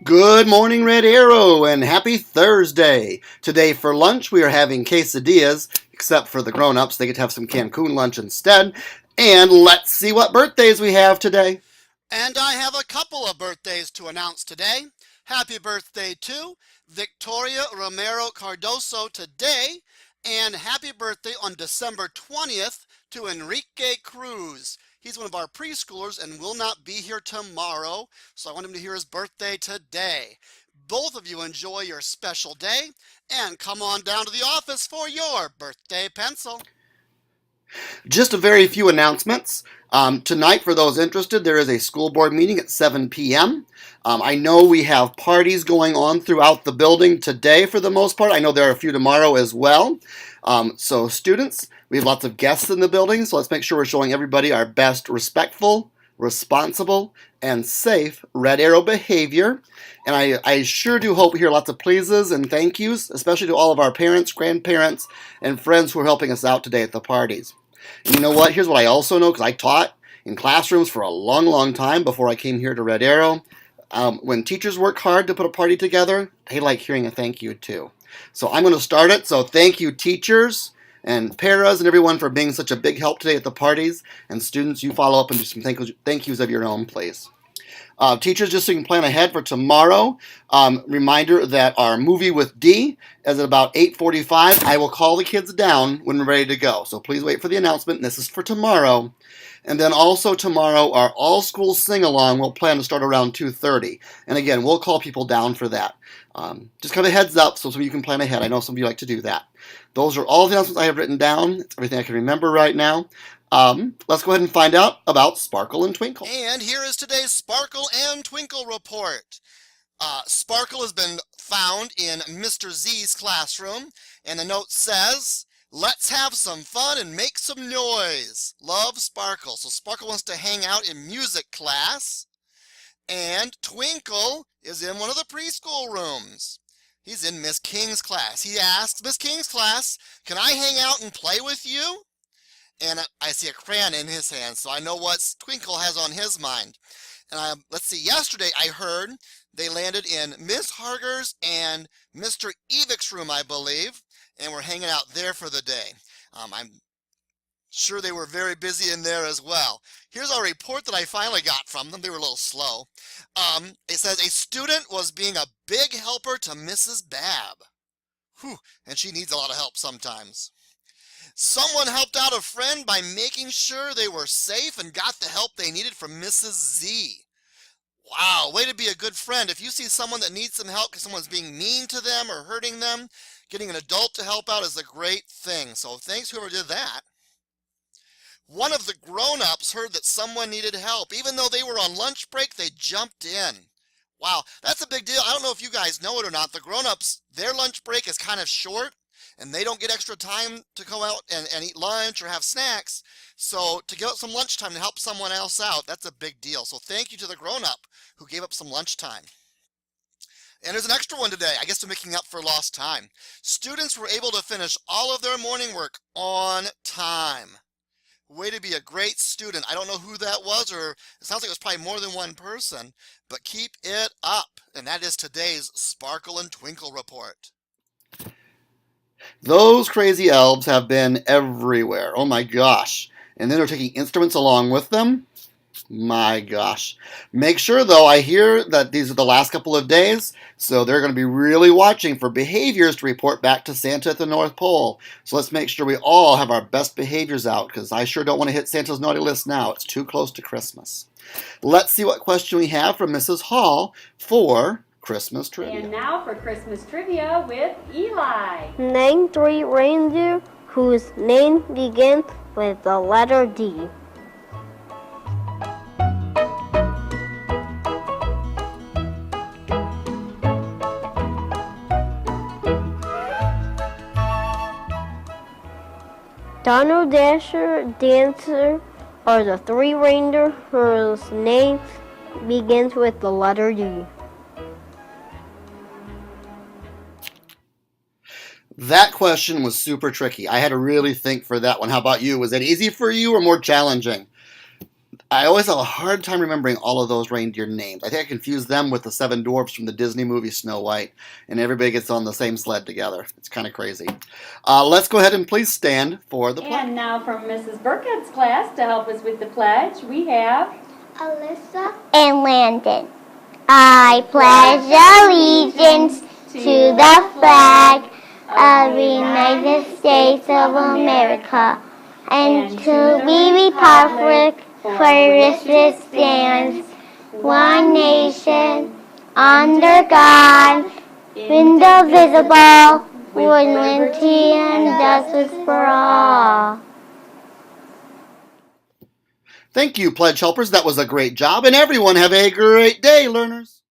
Good morning, Red Arrow, and happy Thursday. Today for lunch, we are having quesadillas, except for the grown-ups. They get to have some Cancun lunch instead. And let's see what birthdays we have today. And I have a couple of birthdays to announce today. Happy birthday to Victoria Romero Cardoso today, and happy birthday on December 20th to Enrique Cruz. He's one of our preschoolers and will not be here tomorrow, so I want him to hear his birthday today. Both of you enjoy your special day, and come on down to the office for your birthday pencil. Just a very few announcements. Tonight, for those interested, there is a school board meeting at 7 p.m. I know we have parties going on throughout the building today for the most part. I know there are a few tomorrow as well. So students, we have lots of guests in the building, so let's make sure we're showing everybody our best respectful, responsible, and safe Red Arrow behavior. And I sure do hope we hear lots of pleases and thank yous, especially to all of our parents, grandparents, and friends who are helping us out today at the parties. And you know what? Here's what I also know, because I taught in classrooms for a long, long time before I came here to Red Arrow. When teachers work hard to put a party together, they like hearing a thank you too. So I'm going to start it. So thank you, teachers and paras and everyone, for being such a big help today at the parties. And students, you follow up and do some thank yous of your own, please. Teachers, just so you can plan ahead for tomorrow, reminder that our movie with D is at about 8:45. I will call the kids down when we're ready to go. So please wait for the announcement. This is for tomorrow. And then also tomorrow, our all-school sing-along will plan to start around 2:30. And again, we'll call people down for that. Just kind of a heads up so you can plan ahead. I know some of you like to do that. Those are all the announcements I have written down. It's everything I can remember right now. Let's go ahead and find out about Sparkle and Twinkle. And here is today's Sparkle and Twinkle report. Sparkle has been found in Mr. Z's classroom, and the note says, "Let's have some fun and make some noise. Love, Sparkle." So Sparkle wants to hang out in music class, and Twinkle is in one of the preschool rooms. He's in Miss King's class. He asks, "Miss King's class, can I hang out and play with you?" And I see a crayon in his hand, so I know what Twinkle has on his mind. And let's see, yesterday I heard they landed in Miss Harger's and Mr. Evick's room, I believe, and we're hanging out there for the day. I'm sure they were very busy in there as well. Here's our report that I finally got from them. They were a little slow. It says a student was being a big helper to Mrs. Babb. Whew, and she needs a lot of help sometimes. Someone helped out a friend by making sure they were safe and got the help they needed from Mrs. Z. Wow, way to be a good friend. If you see someone that needs some help because someone's being mean to them or hurting them, getting an adult to help out is a great thing. So thanks whoever did that. One of the grown-ups heard that someone needed help. Even though they were on lunch break, they jumped in. Wow, that's a big deal. I don't know if you guys know it or not. The grown-ups, their lunch break is kind of short, and they don't get extra time to go out and eat lunch or have snacks. So to give up some lunchtime to help someone else out, that's a big deal. So thank you to the grown-up who gave up some lunchtime. And there's an extra one today, I guess they're making up for lost time. Students were able to finish all of their morning work on time. Way to be a great student. I don't know who that was, or it sounds like it was probably more than one person, but keep it up. And that is today's Sparkle and Twinkle report. Those crazy elves have been everywhere. Oh my gosh. And then they're taking instruments along with them. My gosh. Make sure, though, I hear that these are the last couple of days, so they're going to be really watching for behaviors to report back to Santa at the North Pole. So let's make sure we all have our best behaviors out, because I sure don't want to hit Santa's naughty list now. It's too close to Christmas. Let's see what question we have from Mrs. Hall for Christmas trivia. And now for Christmas trivia with Eli. Name 3 reindeer whose name begins with the letter D. Donald, Dasher, Dancer are the 3 reindeer whose name begins with the letter D. That question was super tricky. I had to really think for that one. How about you? Was that easy for you or more challenging? I always have a hard time remembering all of those reindeer names. I think I confused them with the seven dwarfs from the Disney movie Snow White, and everybody gets on the same sled together. It's kind of crazy. Let's go ahead and please stand for the pledge. And now from Mrs. Burkett's class to help us with the pledge, we have Alyssa and Landon. I pledge allegiance to the flag of the United States of America and to the republic for which it stands, one nation, under God, indivisible, with liberty and justice for all. Thank you, pledge helpers. That was a great job, and everyone have a great day, learners.